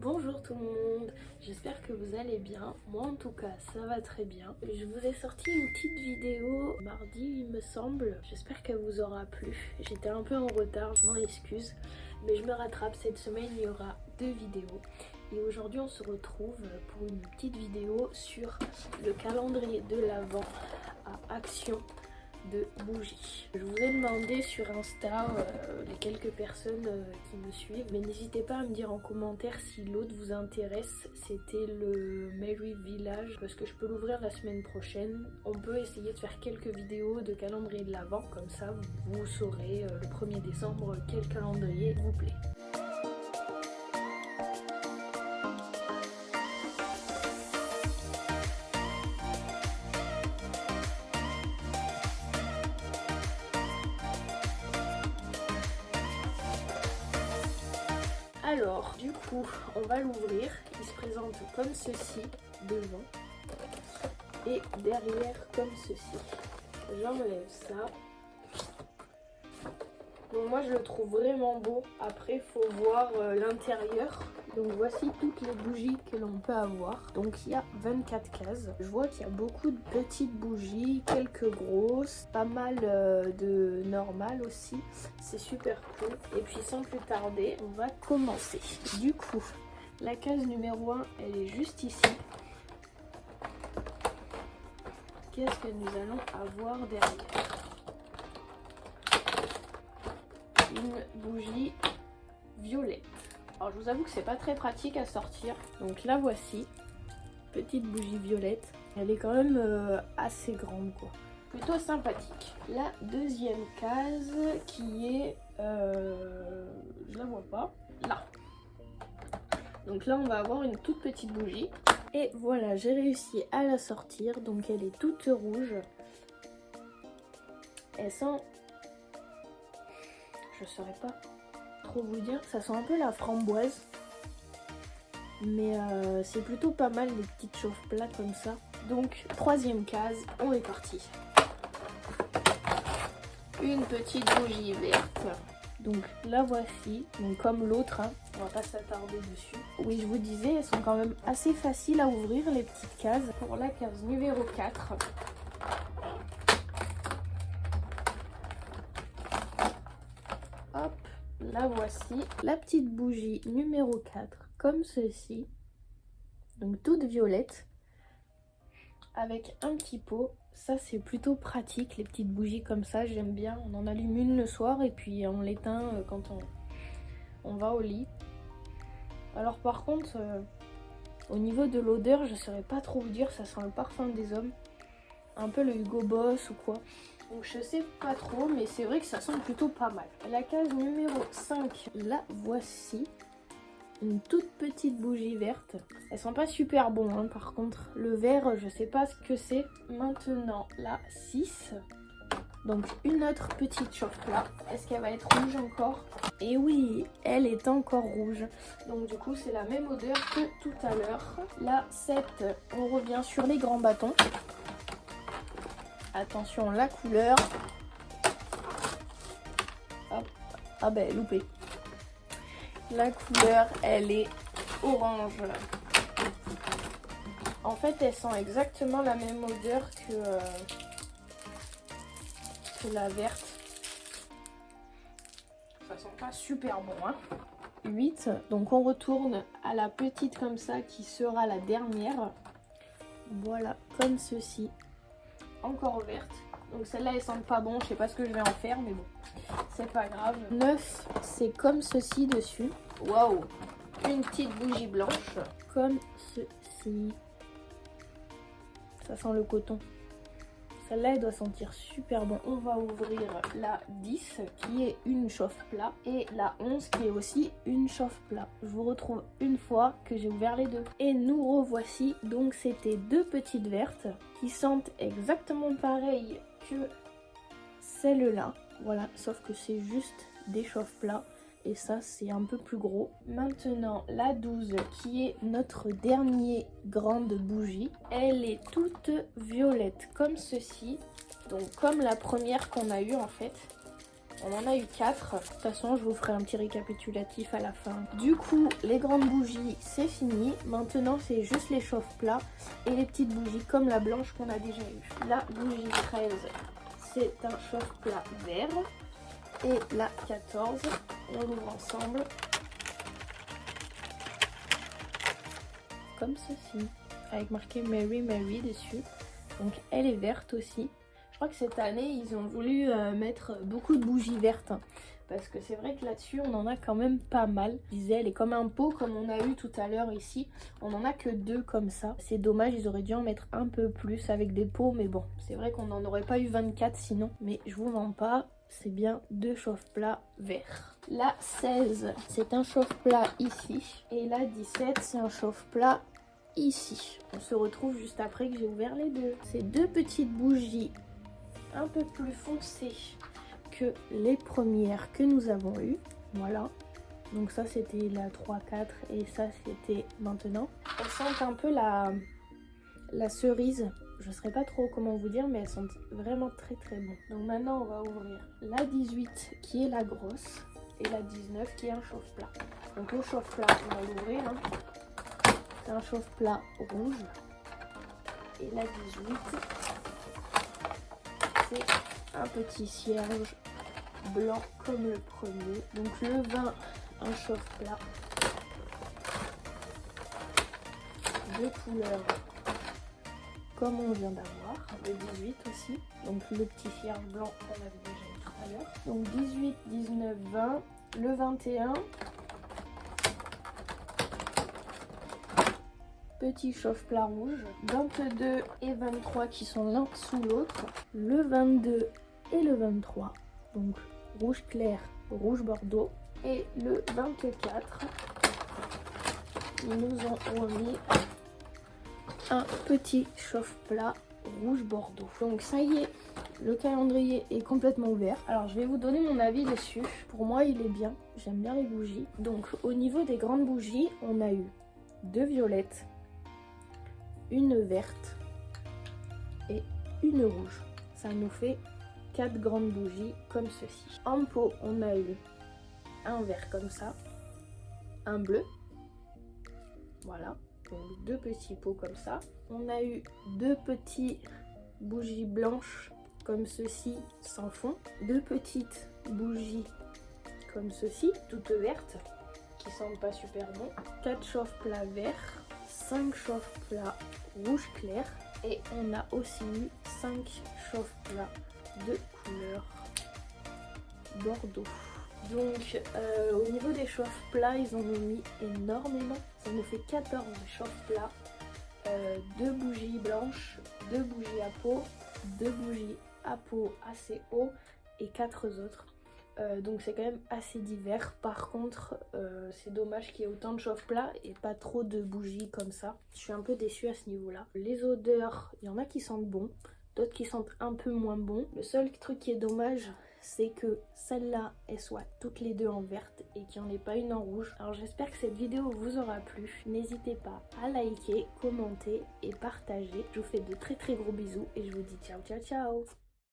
Bonjour tout le monde, j'espère que vous allez bien. Moi en tout cas ça va très bien. Je vous ai sorti une petite vidéo mardi il me semble. J'espère qu'elle vous aura plu. J'étais un peu en retard, je m'en excuse. Mais je me rattrape, cette semaine il y aura 2 vidéos. Et aujourd'hui on se retrouve pour une petite vidéo sur le calendrier de l'Avent à Action de bougies. Je vous ai demandé sur Insta les quelques personnes qui me suivent, mais n'hésitez pas à me dire en commentaire si l'autre vous intéresse. C'était le Merry Village parce que je peux l'ouvrir la semaine prochaine. On peut essayer de faire quelques vidéos de calendrier de l'Avent, comme ça vous saurez le 1er décembre quel calendrier vous plaît. Alors, du coup, on va l'ouvrir. Il se présente comme ceci, devant. Et derrière, comme ceci. J'enlève ça. Donc moi, je le trouve vraiment beau. Après, il faut voir l'intérieur. Donc voici toutes les bougies que l'on peut avoir. Donc il y a 24 cases. Je vois qu'il y a beaucoup de petites bougies, quelques grosses, pas mal de normales aussi. C'est super cool. Et puis sans plus tarder, on va commencer. Du coup, la case numéro 1, elle est juste ici. Qu'est-ce que nous allons avoir derrière? Une bougie violette. Alors je vous avoue que c'est pas très pratique à sortir. Donc la voici, petite bougie violette. Elle est quand même assez grande quoi. Plutôt sympathique. La deuxième case qui est, je la vois pas, là. Donc là on va avoir une toute petite bougie. Et voilà, j'ai réussi à la sortir. Donc elle est toute rouge. Elle sent... je saurais pas trop vous dire, ça sent un peu la framboise, mais c'est plutôt pas mal les petites chauffe-plats comme ça. Donc troisième case, on est parti. Une petite bougie verte, donc la voici, donc comme l'autre, hein. On va pas s'attarder dessus. Oui, je vous disais, elles sont quand même assez faciles à ouvrir les petites cases. Pour la case numéro 4, hop, la voici, la petite bougie numéro 4, comme ceci, donc toute violette, avec un petit pot. Ça c'est plutôt pratique, les petites bougies comme ça, j'aime bien. On en allume une le soir et puis on l'éteint quand on va au lit. Alors par contre, au niveau de l'odeur, je saurais pas trop vous dire, ça sent le parfum des hommes. Un peu le Hugo Boss ou quoi. Donc je sais pas trop, mais c'est vrai que ça sent plutôt pas mal. La case numéro 5, la voici. Une toute petite bougie verte. Elles sont pas super bon hein, par contre. Le vert, je sais pas ce que c'est. Maintenant, la 6. Donc une autre petite chauffe-plat. Est-ce qu'elle va être rouge encore? Et oui, elle est encore rouge. Donc du coup, c'est la même odeur que tout à l'heure. La 7, on revient sur les grands bâtons. Attention, la couleur. Hop. Ah ben, loupé. La couleur, elle est orange. En fait, elle sent exactement la même odeur que la verte. Ça sent pas super bon, hein. 8. Donc on retourne à la petite comme ça qui sera la dernière. Voilà, comme ceci. Encore verte. Donc celle-là, elle sent pas bon. Je sais pas ce que je vais en faire, mais bon. C'est pas grave. 9, c'est comme ceci dessus. Waouh! Une petite bougie blanche. Comme ceci. Ça sent le coton. Celle-là, elle doit sentir super bon. On va ouvrir la 10 qui est une chauffe-plat. Et la 11 qui est aussi une chauffe-plat. Je vous retrouve une fois que j'ai ouvert les deux. Et nous revoici. Donc c'était deux petites vertes qui sentent exactement pareil que celle-là. Voilà, sauf que c'est juste des chauffe-plats et ça c'est un peu plus gros. Maintenant la 12 qui est notre dernière grande bougie. Elle est toute violette comme ceci, donc comme la première qu'on a eue en fait. On en a eu 4. De toute façon, je vous ferai un petit récapitulatif à la fin. Du coup, les grandes bougies, c'est fini. Maintenant, c'est juste les chauffe-plats et les petites bougies comme la blanche qu'on a déjà eue. La bougie 13, c'est un chauffe-plat vert. Et la 14, on l'ouvre ensemble. Comme ceci. Avec marqué Mary Mary dessus. Donc elle est verte aussi. Je crois que cette année, ils ont voulu mettre beaucoup de bougies vertes. Parce que c'est vrai que là-dessus, on en a quand même pas mal. Je disais, elle est comme un pot, comme on a eu tout à l'heure ici. On en a que 2 comme ça. C'est dommage, ils auraient dû en mettre un peu plus avec des pots. Mais bon, c'est vrai qu'on n'en aurait pas eu 24 sinon. Mais je vous mens pas, c'est bien 2 chauffe-plats verts. La 16, c'est un chauffe-plat ici. Et la 17, c'est un chauffe-plat ici. On se retrouve juste après que j'ai ouvert les deux. Ces 2 petites bougies un peu plus foncées que les premières que nous avons eues. Voilà. Donc ça c'était la 3, 4 et ça c'était maintenant. Elles sentent un peu la cerise. Je ne saurais pas trop comment vous dire, mais elles sentent vraiment très très bon. Donc maintenant on va ouvrir la 18 qui est la grosse et la 19 qui est un chauffe-plat. Donc le chauffe-plat, on va l'ouvrir. Hein. C'est un chauffe-plat rouge. Et la 18, c'est un petit cierge blanc comme le premier. Donc le 20, un chauffe-plat de couleur comme on vient d'avoir. Le 18 aussi. Donc le petit cierge blanc qu'on avait déjà eu tout à l'heure. Donc 18, 19, 20. Le 21. Petit chauffe-plat rouge, 22 et 23 qui sont l'un sous l'autre, le 22 et le 23, donc rouge clair, rouge bordeaux, et le 24, ils nous ont remis un petit chauffe-plat rouge bordeaux. Donc ça y est, le calendrier est complètement ouvert. Alors je vais vous donner mon avis dessus. Pour moi il est bien, j'aime bien les bougies. Donc au niveau des grandes bougies, on a eu 2 violettes, une verte et une rouge. Ça nous fait 4 grandes bougies comme ceci. En pot, on a eu un vert comme ça, un bleu, voilà, donc 2 petits pots comme ça. On a eu 2 petits bougies blanches comme ceci sans fond, 2 petites bougies comme ceci, toutes vertes, qui sentent pas super bon, 4 chauffe-plats verts, 5 chauffe-plats rouge clair et on a aussi eu 5 chauffe-plats de couleur bordeaux. Donc au niveau des chauffe-plats, ils en ont mis énormément. Ça nous fait 14 chauffe-plats, 2 bougies blanches, 2 bougies à pot, 2 bougies à pot assez haut et 4 autres. Donc c'est quand même assez divers. Par contre c'est dommage qu'il y ait autant de chauffe-plats et pas trop de bougies comme ça. Je suis un peu déçue à ce niveau là. Les odeurs, il y en a qui sentent bon, d'autres qui sentent un peu moins bon. Le seul truc qui est dommage, c'est que celle-là elles soient toutes les deux en verte et qu'il n'y en ait pas une en rouge. Alors j'espère que cette vidéo vous aura plu. N'hésitez pas à liker, commenter et partager. Je vous fais de très très gros bisous et je vous dis ciao ciao ciao.